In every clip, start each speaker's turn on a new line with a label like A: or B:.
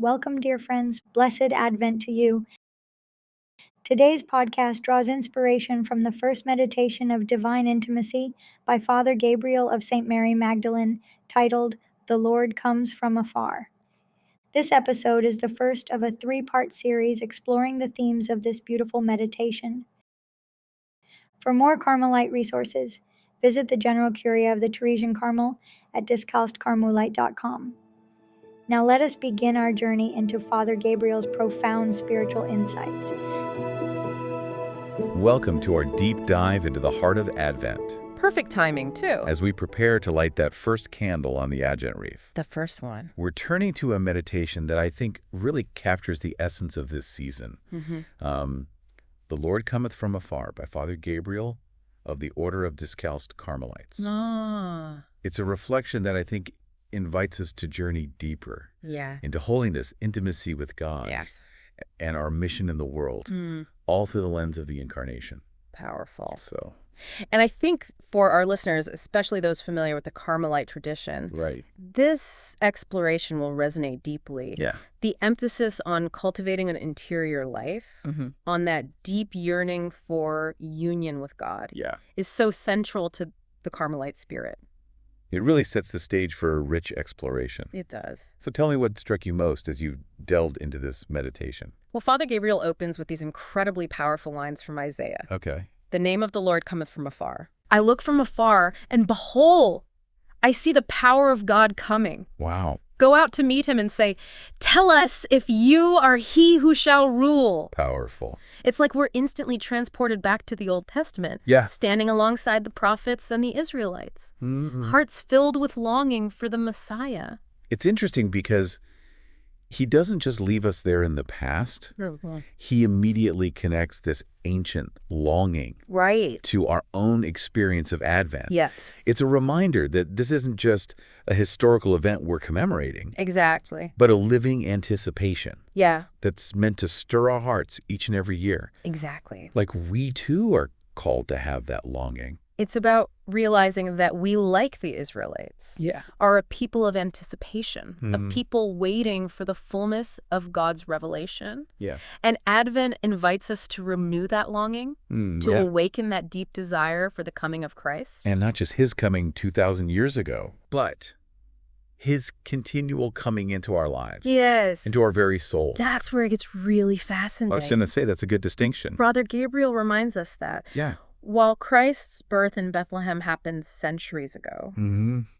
A: Welcome, dear friends. Blessed Advent to you. Today's podcast draws inspiration from the first meditation of divine intimacy by Father Gabriel of St. Magdalen, titled The Lord Comes From Afar. This episode is the first of a three-part series exploring the themes of this beautiful meditation. For more Carmelite resources, visit the General Curia of the Teresian Carmel at discalcedcarmelite.com. Now let us begin our journey into Father Gabriel's profound spiritual insights.
B: Welcome to our deep dive into the heart of Advent.
C: Perfect timing, too.
B: As we prepare to light that first candle on the Advent wreath.
C: The first one.
B: We're turning to a meditation that I think really captures the essence of this season. The Lord Cometh From Afar by Father Gabriel of the Order of Discalced Carmelites. It's a reflection that I think invites us to journey deeper into holiness, intimacy with God, and our mission in the world, all through the lens of the Incarnation.
C: Powerful.
B: So,
C: and I think for our listeners, especially those familiar with the Carmelite tradition, this exploration will resonate deeply. The emphasis on cultivating an interior life, on that deep yearning for union with God, is so central to the Carmelite spirit.
B: It really sets the stage for a rich exploration.
C: It does.
B: So tell me what struck you most as you delved into this meditation.
C: Well, Father Gabriel opens with these incredibly powerful lines from Isaiah. The name of the Lord cometh from afar. I look from afar, and behold, I see the power of God coming.
B: Wow.
C: Go out to meet him and say, tell us if you are he who shall rule.
B: Powerful.
C: It's like we're instantly transported back to the Old Testament, standing alongside the prophets and the Israelites, hearts filled with longing for the Messiah.
B: It's interesting because he doesn't just leave us there in the past. He immediately connects this ancient longing to our own experience of Advent. It's a reminder that this isn't just a historical event we're commemorating. But a living anticipation. That's meant to stir our hearts each and every year. Like we too are called to have that longing.
C: It's about realizing that we, like the Israelites, are a people of anticipation, a people waiting for the fullness of God's revelation. And Advent invites us to renew that longing, to awaken that deep desire for the coming of Christ.
B: And not just his coming 2,000 years ago, but his continual coming into our lives. Into our very soul.
C: That's where it gets really fascinating.
B: I was going to say, that's a good distinction.
C: Father Gabriel reminds us that. While Christ's birth in Bethlehem happened centuries ago,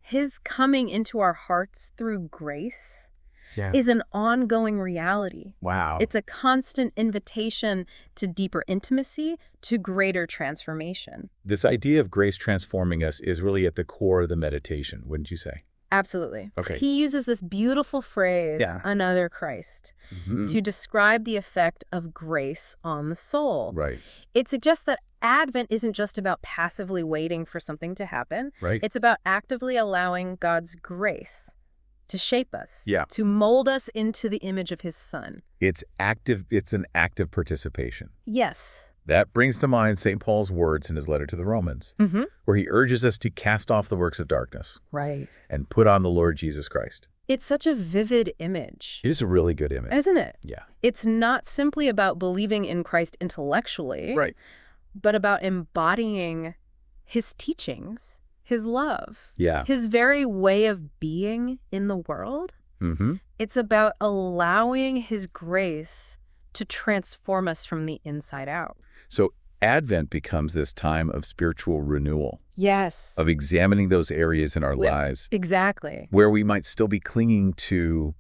C: his coming into our hearts through grace is an ongoing reality. It's a constant invitation to deeper intimacy, to greater transformation.
B: This idea of grace transforming us is really at the core of the meditation, wouldn't you say?
C: Absolutely. He uses this beautiful phrase, another Christ, to describe the effect of grace on the soul. It suggests that Advent isn't just about passively waiting for something to happen. It's about actively allowing God's grace to shape us, to mold us into the image of his Son.
B: It's an active participation.
C: That
B: brings to mind St. Paul's words in his letter to the Romans, where he urges us to cast off the works of darkness and put on the Lord Jesus Christ.
C: It's such a vivid image.
B: It is a really good image.
C: Isn't it? It's not simply about believing in Christ intellectually, but about embodying his teachings, his love, his very way of being in the world. It's about allowing his grace to transform us from the inside out.
B: So Advent becomes this time of spiritual renewal.
C: Of
B: examining those areas in our lives. Where we might still be clinging to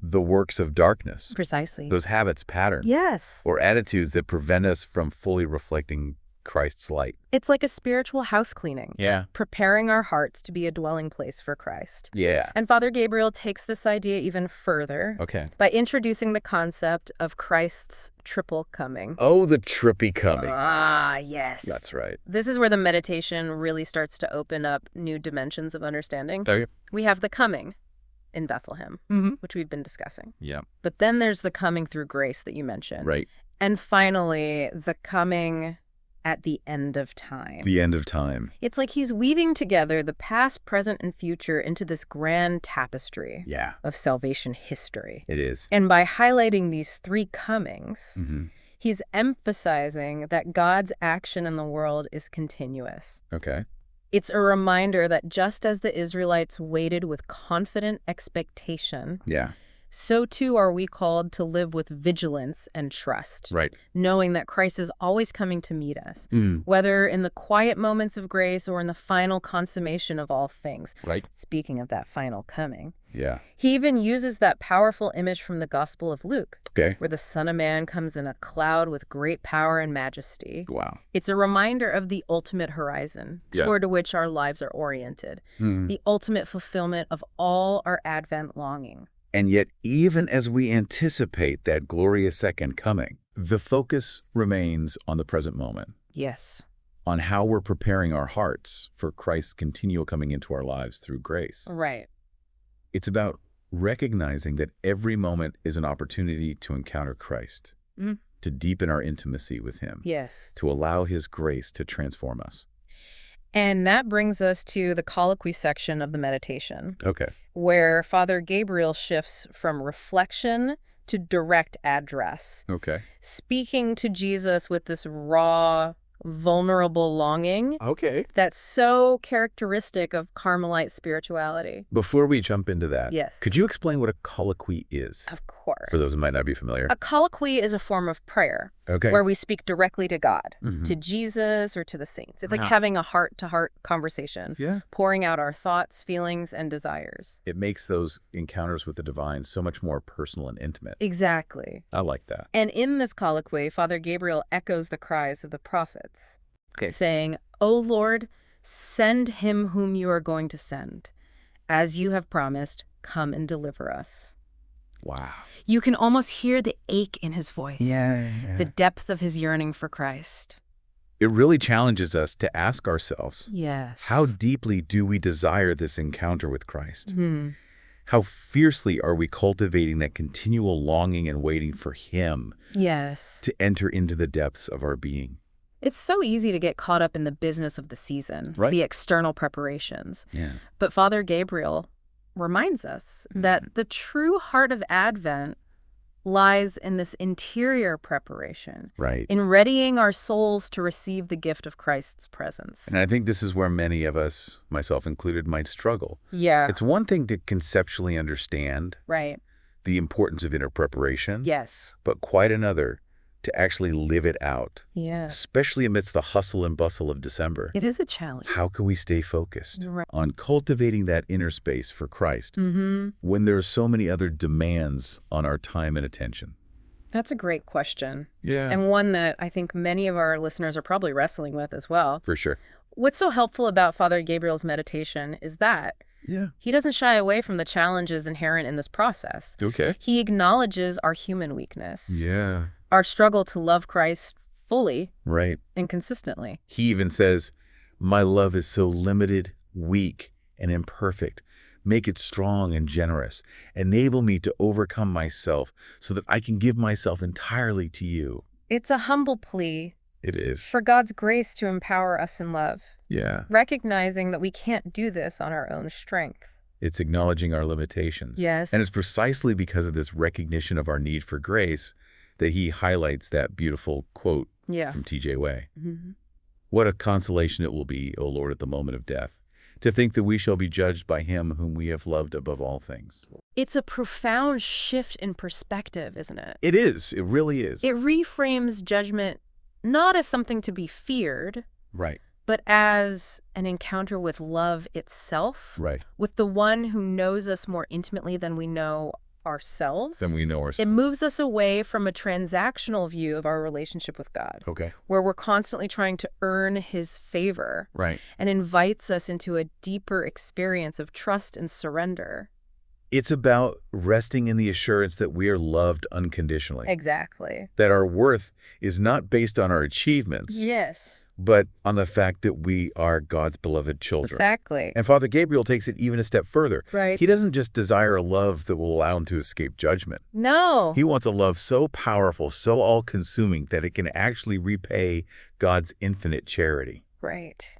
B: the works of darkness. Those habits, patterns. Or attitudes that prevent us from fully reflecting Christ's light.
C: It's like a spiritual house cleaning. Preparing our hearts to be a dwelling place for Christ. And Father Gabriel takes this idea even further by introducing the concept of Christ's triple coming.
B: Oh, the trippy coming.
C: Yes.
B: That's right.
C: This is where the meditation really starts to open up new dimensions of understanding. We have the coming in Bethlehem, which we've been discussing. But then there's the coming through grace that you mentioned. And finally, the coming at the end of time.
B: The end of time.
C: It's like he's weaving together the past, present, and future into this grand tapestry of salvation history.
B: It is.
C: And by highlighting these three comings, he's emphasizing that God's action in the world is continuous.
B: Okay.
C: It's a reminder that just as the Israelites waited with confident expectation, so too are we called to live with vigilance and trust.
B: Right.
C: Knowing that Christ is always coming to meet us, whether in the quiet moments of grace or in the final consummation of all things.
B: Right.
C: Speaking of that final coming.
B: Yeah.
C: He even uses that powerful image from the Gospel of Luke,
B: where
C: the Son of Man comes in a cloud with great power and majesty.
B: Wow.
C: It's a reminder of the ultimate horizon toward which our lives are oriented, the ultimate fulfillment of all our Advent longing.
B: And yet, even as we anticipate that glorious second coming, the focus remains on the present moment.
C: Yes.
B: On how we're preparing our hearts for Christ's continual coming into our lives through grace.
C: Right.
B: It's about recognizing that every moment is an opportunity to encounter Christ, to deepen our intimacy with him, to allow his grace to transform us.
C: And that brings us to the colloquy section of the meditation.
B: Okay.
C: Where Father Gabriel shifts from reflection to direct address.
B: Okay.
C: Speaking to Jesus with this raw, vulnerable longing.
B: Okay.
C: That's so characteristic of Carmelite spirituality.
B: Before we jump into that,
C: yes,
B: could you explain what a colloquy is?
C: Of course.
B: For those who might not be familiar.
C: A colloquy is a form of prayer.
B: Okay.
C: Where we speak directly to God, to Jesus, or to the saints. It's like having a heart-to-heart conversation, pouring out our thoughts, feelings, and desires.
B: It makes those encounters with the divine so much more personal and intimate.
C: Exactly.
B: I like that.
C: And in this colloquy, Father Gabriel echoes the cries of the prophets, saying, "O Lord, send him whom you are going to send. As you have promised, come and deliver us."
B: Wow.
C: You can almost hear the ache in his voice. The depth of his yearning for Christ.
B: It really challenges us to ask ourselves,
C: yes,
B: how deeply do we desire this encounter with Christ? How fiercely are we cultivating that continual longing and waiting for him to enter into the depths of our being?
C: It's so easy to get caught up in the business of the season, the external preparations. But Father Gabriel reminds us that the true heart of Advent lies in this interior preparation, in readying our souls to receive the gift of Christ's presence.
B: And I think this is where many of us, myself included, might struggle. It's one thing to conceptually understand the importance of inner preparation, but quite another to actually live it out, especially amidst the hustle and bustle of December.
C: It is a challenge.
B: How can we stay focused on cultivating that inner space for Christ when there are so many other demands on our time and attention?
C: That's a great question. And one that I think many of our listeners are probably wrestling with as well.
B: For sure.
C: What's so helpful about Father Gabriel's meditation is that he doesn't shy away from the challenges inherent in this process. He acknowledges our human weakness. Our struggle to love Christ fully and consistently.
B: He even says, "My love is so limited, weak, and imperfect. Make it strong and generous. Enable me to overcome myself so that I can give myself entirely to you."
C: It's a humble plea.
B: It is.
C: For God's grace to empower us in love. Recognizing that we can't do this on our own strength.
B: It's acknowledging our limitations. And it's precisely because of this recognition of our need for grace that he highlights that beautiful quote from T.J. Way. What a consolation it will be, O Lord, at the moment of death, to think that we shall be judged by him whom we have loved above all things.
C: It's a profound shift in perspective, isn't it?
B: It is. It really is.
C: It reframes judgment not as something to be feared, but as an encounter with love itself, with the one who knows us more intimately than we know ourselves. It moves us away from a transactional view of our relationship with God, where we're constantly trying to earn his favor, and invites us into a deeper experience of trust and surrender.
B: It's about resting in the assurance that we are loved unconditionally.
C: Exactly.
B: That our worth is not based on our achievements, but on the fact that we are God's beloved children.
C: Exactly.
B: And Father Gabriel takes it even a step further.
C: Right.
B: He doesn't just desire a love that will allow him to escape judgment.
C: No.
B: He wants a love so powerful, so all-consuming, that it can actually repay God's infinite charity.
C: Right.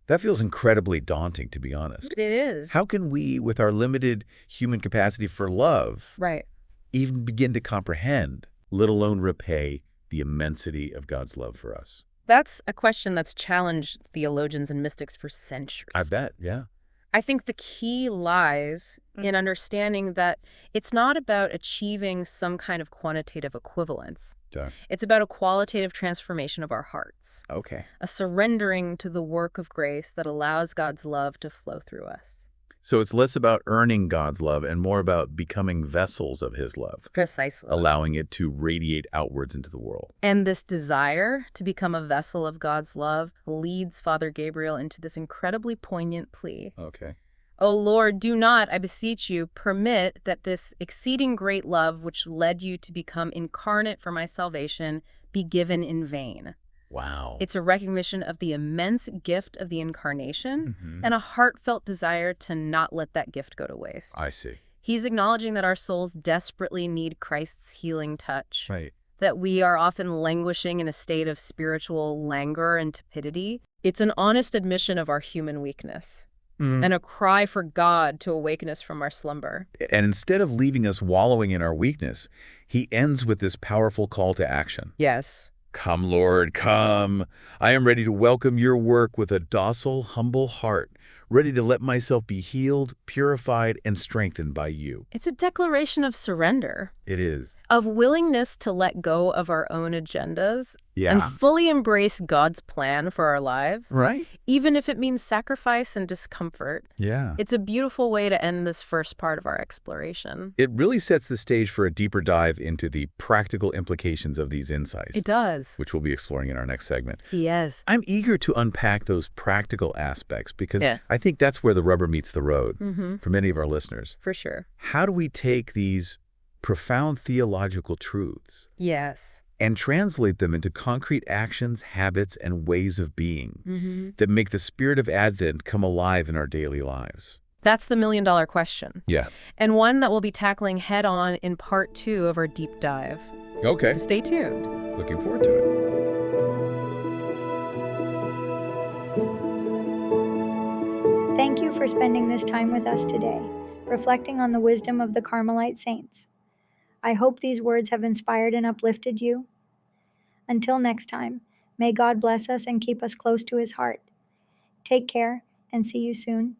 B: That feels incredibly daunting, to be honest.
C: It is.
B: How can we, with our limited human capacity for love,
C: right,
B: even begin to comprehend, let alone repay, the immensity of God's love for us?
C: That's a question that's challenged theologians and mystics for centuries.
B: I bet, yeah.
C: I think the key lies in understanding that it's not about achieving some kind of quantitative equivalence.
B: Sure.
C: It's about a qualitative transformation of our hearts.
B: Okay.
C: A surrendering to the work of grace that allows God's love to flow through us.
B: So it's less about earning God's love and more about becoming vessels of his love.
C: Precisely.
B: Allowing it to radiate outwards into the world.
C: And this desire to become a vessel of God's love leads Father Gabriel into this incredibly poignant plea.
B: Okay.
C: O Lord, do not, I beseech you, permit that this exceeding great love which led you to become incarnate for my salvation be given in vain.
B: Wow.
C: It's a recognition of the immense gift of the Incarnation and a heartfelt desire to not let that gift go to waste.
B: I see.
C: He's acknowledging that our souls desperately need Christ's healing touch.
B: Right.
C: That we are often languishing in a state of spiritual languor and tepidity. It's an honest admission of our human weakness and a cry for God to awaken us from our slumber.
B: And instead of leaving us wallowing in our weakness, he ends with this powerful call to action.
C: Yes.
B: Come, Lord, come. I am ready to welcome your work with a docile, humble heart, ready to let myself be healed, purified, and strengthened by you.
C: It's a declaration of surrender.
B: It is.
C: Of willingness to let go of our own agendas and
B: Yeah.
C: fully embrace God's plan for our lives.
B: Right?
C: Even if it means sacrifice and discomfort.
B: Yeah.
C: It's a beautiful way to end this first part of our exploration.
B: It really sets the stage for a deeper dive into the practical implications of these insights.
C: It does.
B: Which we'll be exploring in our next segment.
C: Yes.
B: I'm eager to unpack those practical aspects because
C: Yeah.
B: I think that's where the rubber meets the road for many of our listeners.
C: For sure.
B: How do we take these profound theological truths
C: Yes.
B: and translate them into concrete actions, habits, and ways of being that make the spirit of Advent come alive in our daily lives?
C: That's the million-dollar question.
B: Yeah.
C: And one that we'll be tackling head-on in part 2 of our deep dive.
B: Okay.
C: Stay tuned.
B: Looking forward to it.
A: Thank you for spending this time with us today, reflecting on the wisdom of the Carmelite saints. I hope these words have inspired and uplifted you. Until next time, may God bless us and keep us close to his heart. Take care and see you soon.